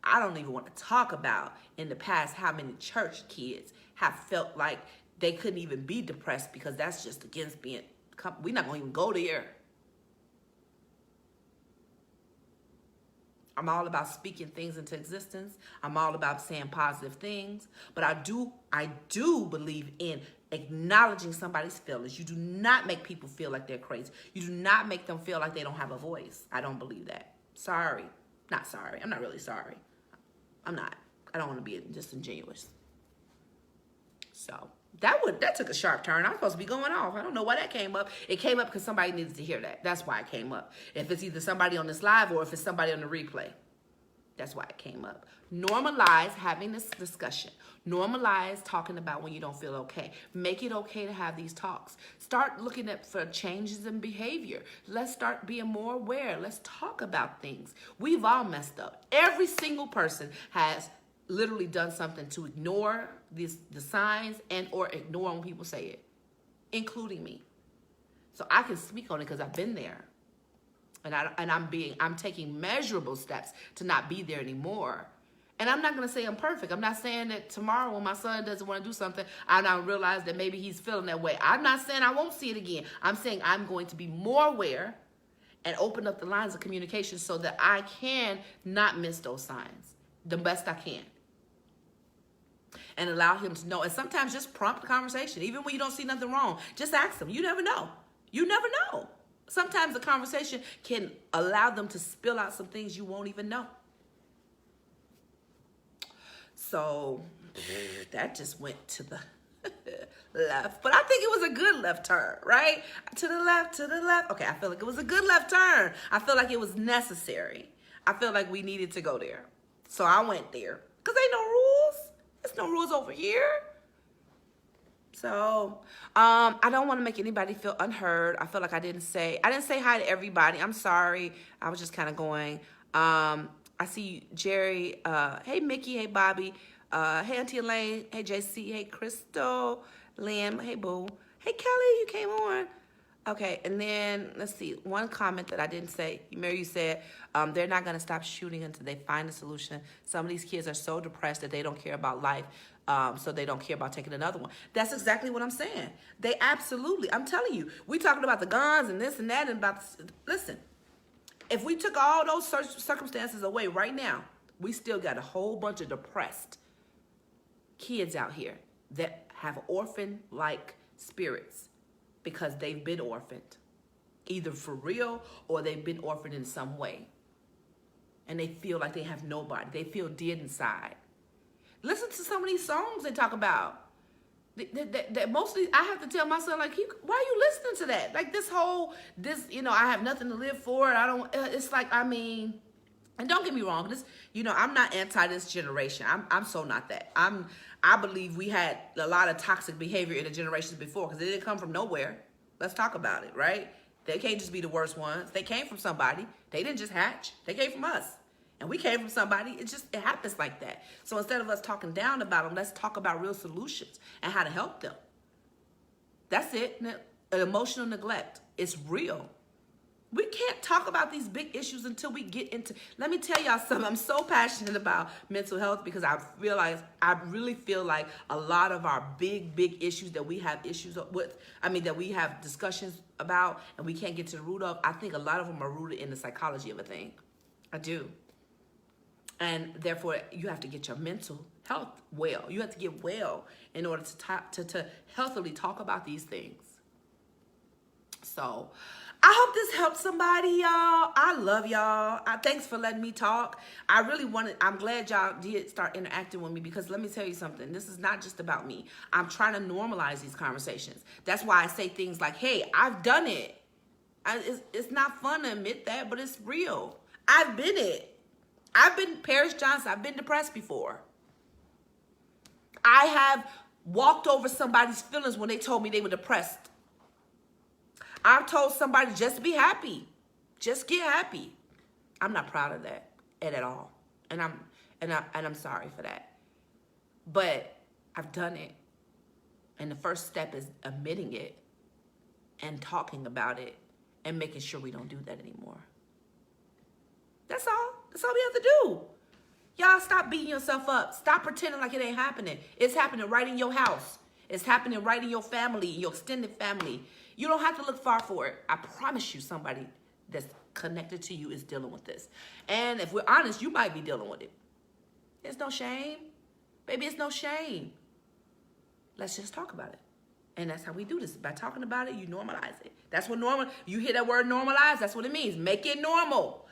I don't even want to talk about in the past how many church kids have felt like they couldn't even be depressed because that's just against being, we're not going to even go there. I'm all about speaking things into existence. I'm all about saying positive things. But I do believe in acknowledging somebody's feelings. You do not make people feel like they're crazy. You do not make them feel like they don't have a voice. I don't believe that. Sorry. Not sorry. I'm not really sorry. I'm not. I don't want to be disingenuous. So that took a sharp turn. I'm supposed to be going off. I don't know why that came up. It came up because somebody needed to hear that. That's why it came up. If it's either somebody on this live or if it's somebody on the replay. That's why it came up. Normalize having this discussion. Normalize talking about when you don't feel okay. Make it okay to have these talks. Start looking for changes in behavior. Let's start being more aware. Let's talk about things. We've all messed up. Every single person has literally done something to ignore the signs and or ignore when people say it, including me. So I can speak on it because I've been there. And I'm taking measurable steps to not be there anymore. And I'm not going to say I'm perfect. I'm not saying that tomorrow when my son doesn't want to do something, I now realize that maybe he's feeling that way. I'm not saying I won't see it again. I'm saying I'm going to be more aware and open up the lines of communication so that I can not miss those signs the best I can. And allow him to know. And sometimes just prompt the conversation. Even when you don't see nothing wrong, just ask them. You never know. You never know. Sometimes the conversation can allow them to spill out some things you won't even know. So that just went to the left. But I think it was a good left turn, right? To the left, to the left. Okay, I feel like it was a good left turn. I feel like it was necessary. I feel like we needed to go there. So I went there. Because ain't no rules. There's no rules over here. So, I don't want to make anybody feel unheard. I feel like I didn't say hi to everybody. I'm sorry. I was just kind of going. I see Jerry. Hey, Mickey. Hey, Bobby. Hey, Auntie Elaine. Hey, JC. Hey, Crystal. Liam. Hey, Boo. Hey, Kelly. You came on. Okay, and then let's see. One comment that I didn't say. Mary, you said they're not going to stop shooting until they find a solution. Some of these kids are so depressed that they don't care about life, so they don't care about taking another one. That's exactly what I'm saying. They absolutely. I'm telling you. We talking about the guns and this and that and about. Listen, if we took all those circumstances away right now, we still got a whole bunch of depressed kids out here that have orphan-like spirits. Because they've been orphaned, either for real or they've been orphaned in some way. And they feel like they have nobody. They feel dead inside. Listen to some of these songs they talk about. That mostly, I have to tell my son, like, why are you listening to that? Like I have nothing to live for. It's like, I mean, and don't get me wrong, I'm not anti this generation. I'm so not that. I believe we had a lot of toxic behavior in the generations before because it didn't come from nowhere. Let's talk about it, right? They can't just be the worst ones. They came from somebody. They didn't just hatch. They came from us. And we came from somebody. It happens like that. So instead of us talking down about them, let's talk about real solutions and how to help them. That's it. Emotional neglect. It's real. We can't talk about these big issues until we get into. Let me tell y'all something. I'm so passionate about mental health because I really feel like a lot of our big issues that we have issues with, that we have discussions about and we can't get to the root of, I think a lot of them are rooted in the psychology of a thing. I do. And therefore, you have to get your mental health well. You have to get well in order to healthily talk about these things. So, I hope this helped somebody, y'all. I love y'all. Thanks for letting me talk. I'm glad y'all did start interacting with me because let me tell you something. This is not just about me. I'm trying to normalize these conversations. That's why I say things like, hey, I've done it. It's not fun to admit that, but it's real. I've been it. I've been Paris Johnson. I've been depressed before. I have walked over somebody's feelings when they told me they were depressed. I've told somebody just be happy. Just get happy. I'm not proud of that at all. And I'm sorry for that. But I've done it. And the first step is admitting it and talking about it and making sure we don't do that anymore. That's all. That's all we have to do. Y'all stop beating yourself up. Stop pretending like it ain't happening. It's happening right in your house. It's happening right in your family, your extended family. You don't have to look far for it. I promise you somebody that's connected to you is dealing with this. And if we're honest, you might be dealing with it. There's no shame. Baby, it's no shame. Let's just talk about it. And that's how we do this. By talking about it, you normalize it. That's what normal, you hear that word normalize, that's what it means. Make it normal.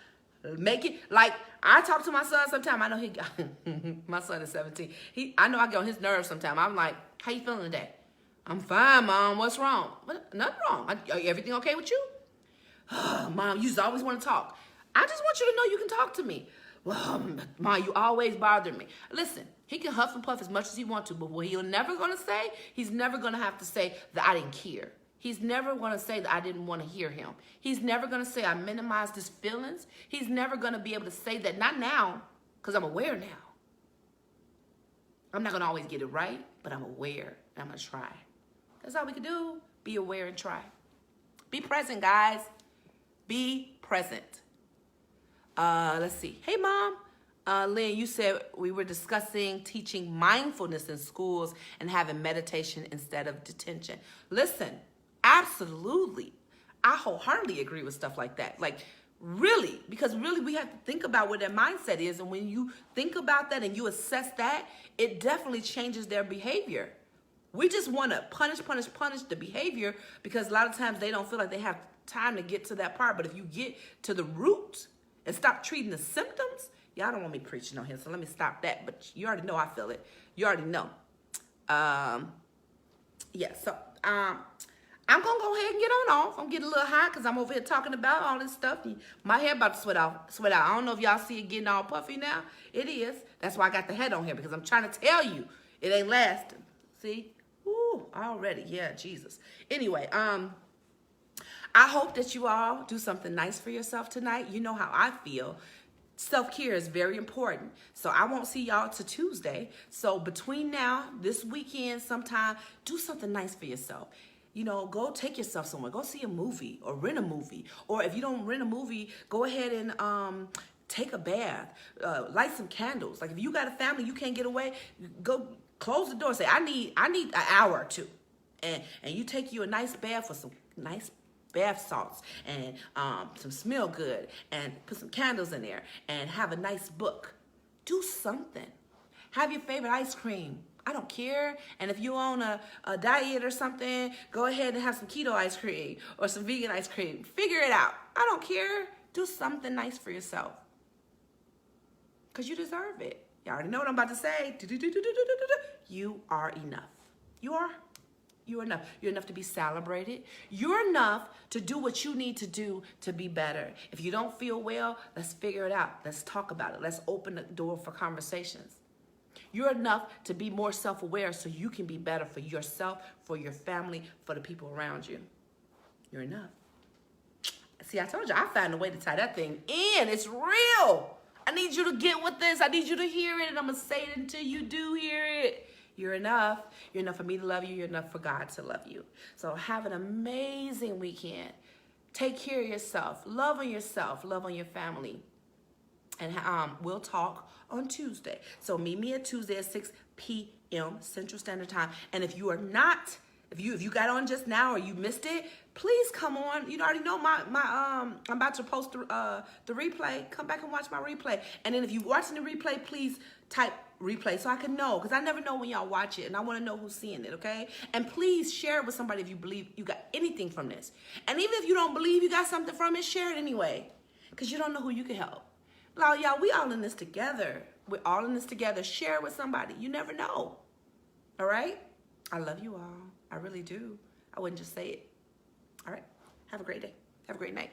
Make it, like, I talk to my son sometimes. I know my son is 17. I know I get on his nerves sometimes. I'm like, how you feeling today? I'm fine, Mom. What's wrong? Nothing wrong. Everything okay with you? Mom, you just always want to talk. I just want you to know you can talk to me. Well, Mom, you always bother me. Listen, he can huff and puff as much as he wants to, but what he's never going to say, he's never going to have to say that I didn't care. He's never going to say that I didn't want to hear him. He's never going to say I minimized his feelings. He's never going to be able to say that. Not now, because I'm aware now. I'm not going to always get it right, but I'm aware, and I'm going to try. That's all we can do. Be aware and try. Be present, guys. Be present. Let's see. Hey, Mom. Lynn, you said we were discussing teaching mindfulness in schools and having meditation instead of detention. Listen, absolutely. I wholeheartedly agree with stuff like that. Like, really, because really we have to think about what their mindset is. And when you think about that and you assess that, it definitely changes their behavior. We just want to punish the behavior because a lot of times they don't feel like they have time to get to that part. But if you get to the root and stop treating the symptoms, y'all don't want me preaching on here, so let me stop that. But you already know I feel it. You already know. Yeah, so I'm gonna go ahead and get on off. I'm getting a little hot because I'm over here talking about all this stuff. My hair about to sweat out. I don't know if y'all see it getting all puffy now. It is. That's why I got the head on here, because I'm trying to tell you it ain't lasting. See? Ooh, already. Yeah, Jesus. Anyway, I hope that you all do something nice for yourself tonight. You know how I feel. Self-care is very important. So I won't see y'all till Tuesday. So between now, this weekend sometime, do something nice for yourself. You know, go take yourself somewhere. Go see a movie or rent a movie. Or if you don't rent a movie, go ahead and take a bath. Light some candles. Like if you got a family, you can't get away, go close the door. Say, I need an hour or two. And you take you a nice bath with some nice bath salts and some smell good, and put some candles in there and have a nice book. Do something. Have your favorite ice cream. I don't care. And if you're on a diet or something, go ahead and have some keto ice cream or some vegan ice cream. Figure it out. I don't care. Do something nice for yourself, because you deserve it. You already know what I'm about to say. You are enough. You are. You're enough. You're enough to be celebrated. You're enough to do what you need to do to be better. If you don't feel well, let's figure it out. Let's talk about it. Let's open the door for conversations. You're enough to be more self-aware so you can be better for yourself, for your family, for the people around you. You're enough. See, I told you, I found a way to tie that thing in. It's real. I need you to get with this. I need you to hear it, and I'm going to say it until you do hear it. You're enough. You're enough for me to love you. You're enough for God to love you. So have an amazing weekend. Take care of yourself. Love on yourself. Love on your family. And we'll talk on Tuesday. So meet me at Tuesday at 6 p.m. Central Standard Time. And if you are not, if you got on just now or you missed it, please come on. You already know I'm about to post the replay. Come back and watch my replay. And then if you're watching the replay, please type replay so I can know, because I never know when y'all watch it, and I want to know who's seeing it, okay? And please share it with somebody if you believe you got anything from this. And even if you don't believe you got something from it, share it anyway, because you don't know who you can help. Well, y'all, we all in this together. We're all in this together. Share it with somebody. You never know. All right? I love you all. I really do. I wouldn't just say it. All right? Have a great day. Have a great night.